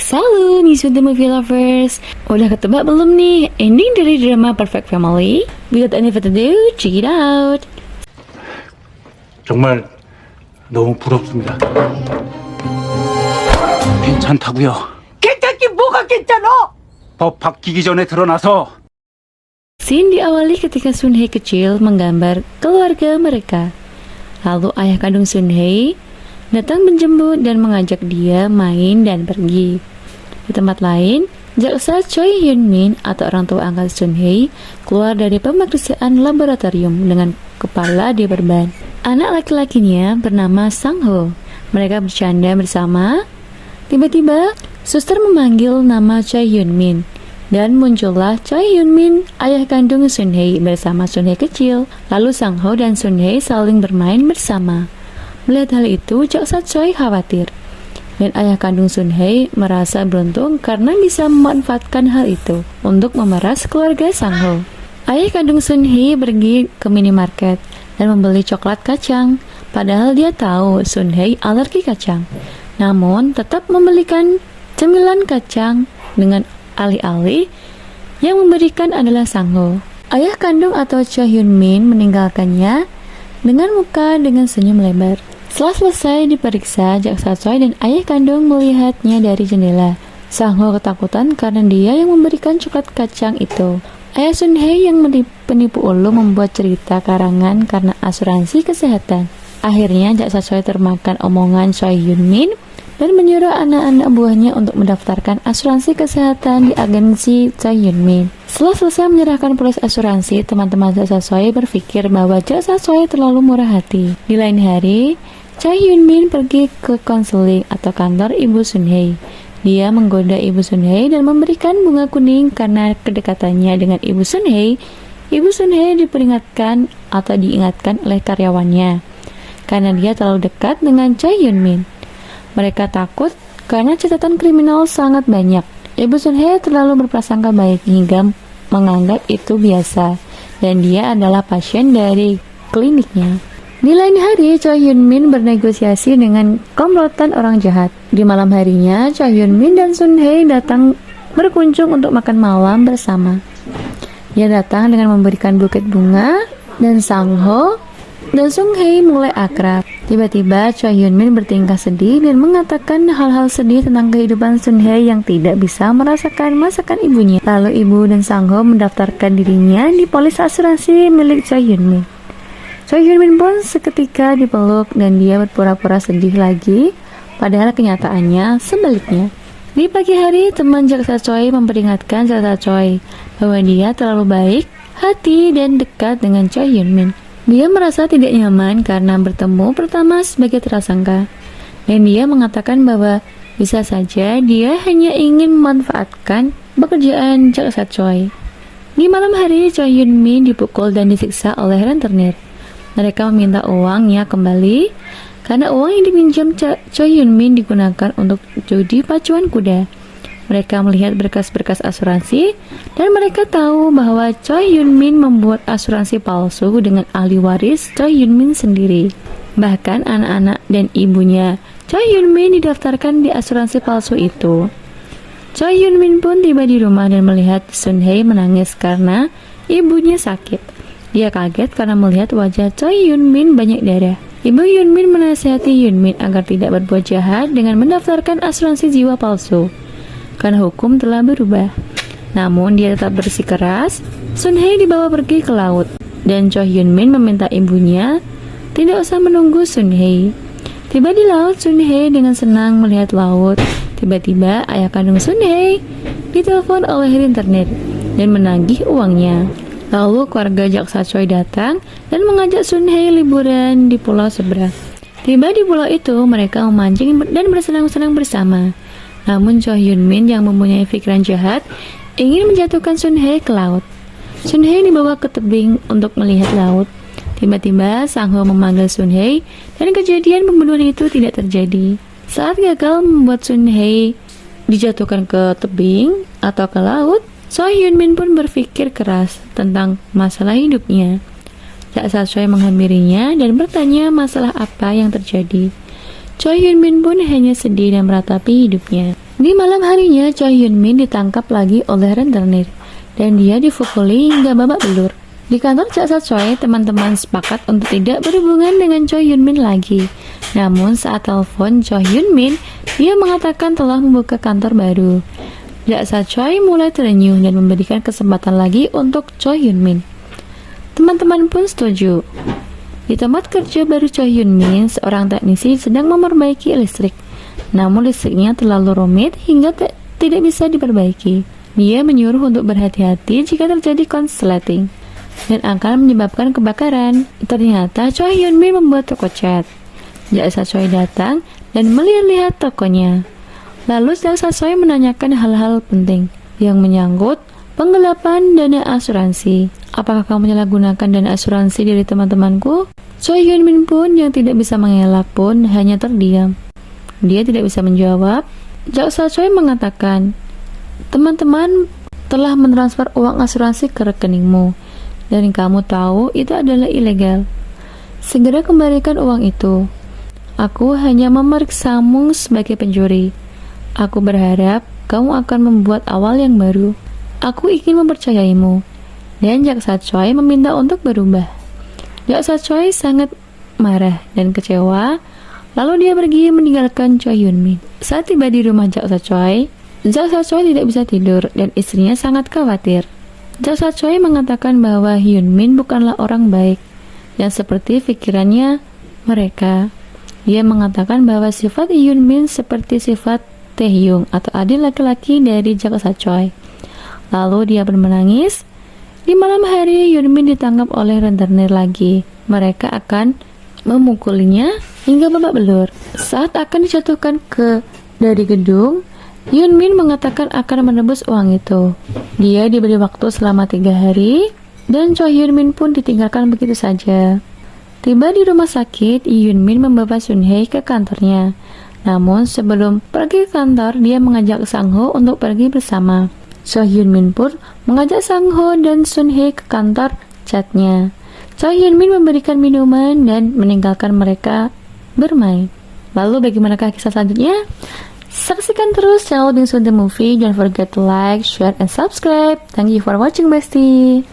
Salut nih The Movie Lovers. Udah ketebak belum nih ending dari drama Perfect Family? Without any further ado, check it out. 정말 너무 부럽습니다. 괜찮다고요. 괜찮긴 뭐가 괜찮아? 법 바뀌기 전에 드러나서 Scene diawali ketika Sun Hye kecil menggambar keluarga mereka. Lalu ayah kandung Sun Hye datang menjemput dan mengajak dia main dan pergi. Di tempat lain, jaksa Choi Hyun Min atau orang tua angkat Sun Hye keluar dari pemeriksaan laboratorium dengan kepala diperban. Anak laki-lakinya bernama Sang Ho. Mereka bercanda bersama. Tiba-tiba, suster memanggil nama Choi Hyun Min. Dan muncullah Choi Hyun Min, ayah kandung Sun Hye bersama Sun Hye kecil. Lalu Sang Ho dan Sun Hye saling bermain bersama. Melihat hal itu, jaksa Choi khawatir. Dan ayah kandung Sun Hye merasa beruntung karena bisa memanfaatkan hal itu untuk memeras keluarga Sang Ho. Ayah kandung Sun Hye pergi ke minimarket dan membeli coklat kacang. Padahal dia tahu Sun Hye alergi kacang. Namun tetap membelikan cemilan kacang dengan alih-alih yang memberikan adalah Sang Ho. Ayah kandung atau Choi Hyun Min meninggalkannya dengan muka dengan senyum lebar. Setelah selesai diperiksa, jaksa Choi dan ayah kandung melihatnya dari jendela. Sang Ho ketakutan karena dia yang memberikan coklat kacang itu. Ayah Sun Hye yang penipu ulung membuat cerita karangan karena asuransi kesehatan. Akhirnya jaksa Choi termakan omongan Choi Hyun Min dan menyuruh anak-anak buahnya untuk mendaftarkan asuransi kesehatan di agensi Choi Hyun Min. Setelah selesai menyerahkan polis asuransi, teman-teman jaksa Choi berpikir bahwa jaksa Choi terlalu murah hati. Di lain hari, Choi Hyun Min pergi ke konseling atau kantor Ibu Sun Hye. Dia menggoda Ibu Sun Hye dan memberikan bunga kuning karena kedekatannya dengan Ibu Sun Hye. Ibu Sun Hye diperingatkan atau diingatkan oleh karyawannya karena dia terlalu dekat dengan Choi Hyun Min. Mereka takut karena catatan kriminal sangat banyak. Ibu Sun Hye terlalu berprasangka baik hingga menganggap itu biasa dan dia adalah pasien dari kliniknya. Di lain hari, Choi Hyun Min bernegosiasi dengan komplotan orang jahat. Di malam harinya, Choi Hyun Min dan Sun Hye datang berkunjung untuk makan malam bersama. Dia datang dengan memberikan buket bunga dan Sang Ho dan Sun Hye mulai akrab. Tiba-tiba Choi Hyun Min bertingkah sedih dan mengatakan hal-hal sedih tentang kehidupan Sun Hye yang tidak bisa merasakan masakan ibunya. Lalu ibu dan Sang Ho mendaftarkan dirinya di polis asuransi milik Choi Hyun Min. Choi Hyun Min pun seketika dipeluk dan dia berpura-pura sedih lagi, padahal kenyataannya sebaliknya. Di pagi hari, teman jaksa Choi memperingatkan jaksa Choi bahwa dia terlalu baik hati dan dekat dengan Choi Hyun Min. Dia merasa tidak nyaman karena bertemu pertama sebagai tersangka, dan dia mengatakan bahwa bisa saja dia hanya ingin memanfaatkan pekerjaan jaksa Choi. Di malam hari, Choi Hyun Min dipukul dan disiksa oleh rentenir. Mereka meminta uangnya kembali karena uang yang dipinjam Choi Hyun Min digunakan untuk judi pacuan kuda. Mereka melihat berkas-berkas asuransi dan mereka tahu bahwa Choi Hyun Min membuat asuransi palsu dengan ahli waris Choi Hyun Min sendiri. Bahkan anak-anak dan ibunya Choi Hyun Min didaftarkan di asuransi palsu itu. Choi Hyun Min pun tiba di rumah dan melihat Sun Hye menangis karena ibunya sakit. Dia kaget karena melihat wajah Choi Hyun Min banyak darah. Ibu Hyun Min menasihati Hyun Min agar tidak berbuat jahat dengan mendaftarkan asuransi jiwa palsu, karena hukum telah berubah. Namun dia tetap bersikeras. Sun Hye dibawa pergi ke laut, dan Choi Hyun Min meminta ibunya tidak usah menunggu Sun Hye. Tiba di laut, Sun Hye dengan senang melihat laut. Tiba-tiba ayah kandung Sun Hye ditelepon oleh rentenir dan menagih uangnya. Lalu keluarga jaksa Choi datang dan mengajak Sun Hye liburan di pulau seberang. Tiba di pulau itu, mereka memancing dan bersenang-senang bersama. Namun Choi Hyun Min yang mempunyai pikiran jahat ingin menjatuhkan Sun Hye ke laut. Sun Hye dibawa ke tebing untuk melihat laut. Tiba-tiba Sang Ho memanggil Sun Hye dan kejadian pembunuhan itu tidak terjadi. Saat gagal membuat Sun Hye dijatuhkan ke tebing atau ke laut, Choi Hyun Min pun berpikir keras tentang masalah hidupnya. Jaksa Choi menghampirinya dan bertanya masalah apa yang terjadi. Choi Hyun Min pun hanya sedih dan meratapi hidupnya. Di malam harinya, Choi Hyun Min ditangkap lagi oleh rentenir dan dia dipukuli hingga babak belur. Di kantor jaksa Choi, teman-teman sepakat untuk tidak berhubungan dengan Choi Hyun Min lagi. Namun saat telepon Choi Hyun Min, dia mengatakan telah membuka kantor baru. Jaksa Choi mulai terenyuh dan memberikan kesempatan lagi untuk Choi Hyun Min. Teman-teman pun setuju. Di tempat kerja baru Choi Hyun Min, seorang teknisi sedang memperbaiki listrik. Namun listriknya terlalu rumit hingga tidak bisa diperbaiki. Dia menyuruh untuk berhati-hati jika terjadi konsleting dan akan menyebabkan kebakaran. Ternyata Choi Hyun Min membuat toko cat. Jaksa Choi datang dan melihat-lihat tokonya. Lalu jaksa Choi menanyakan hal-hal penting yang menyangkut penggelapan dana asuransi. Apakah kamu menyalahgunakan dana asuransi dari teman-temanku? Choi Hyun Min pun yang tidak bisa mengelak pun hanya terdiam. Dia tidak bisa menjawab. Jaksa Choi mengatakan, teman-teman telah mentransfer uang asuransi ke rekeningmu dan kamu tahu itu adalah ilegal. Segera kembalikan uang itu. Aku hanya memeriksamu sebagai pencuri. Aku berharap kamu akan membuat awal yang baru. Aku ingin mempercayaimu. Dan jaksa Choi meminta untuk berubah. Jaksa Choi sangat marah dan kecewa. Lalu dia pergi meninggalkan Choi Hyun Min. Saat tiba di rumah jaksa Choi tidak bisa tidur dan istrinya sangat khawatir. Jaksa Choi mengatakan bahwa Hyun Min bukanlah orang baik yang seperti pikirannya mereka. Dia mengatakan bahwa sifat Hyun Min seperti sifat Tae Hyung atau adik laki-laki dari jaksa Choi. Lalu dia pun menangis. Di malam hari, Hyun Min ditangkap oleh rentenir lagi. Mereka akan memukulinya hingga babak belur. Saat akan dijatuhkan dari gedung, Hyun Min mengatakan akan menebus uang itu. Dia diberi waktu selama 3 hari dan Choi Hyun Min pun ditinggalkan begitu saja. Tiba di rumah sakit, Hyun Min membawa Sun Hye ke kantornya. Namun sebelum pergi ke kantor, dia mengajak Sang Ho untuk pergi bersama. Choi Hyun Min pun mengajak Sang Ho dan Sun Hye ke kantor catnya. Choi Hyun Min memberikan minuman dan meninggalkan mereka bermain. Lalu bagaimanakah kisah selanjutnya? Saksikan terus channel Bingsun The Movie. Don't forget to like, share, and subscribe. Thank you for watching, bestie.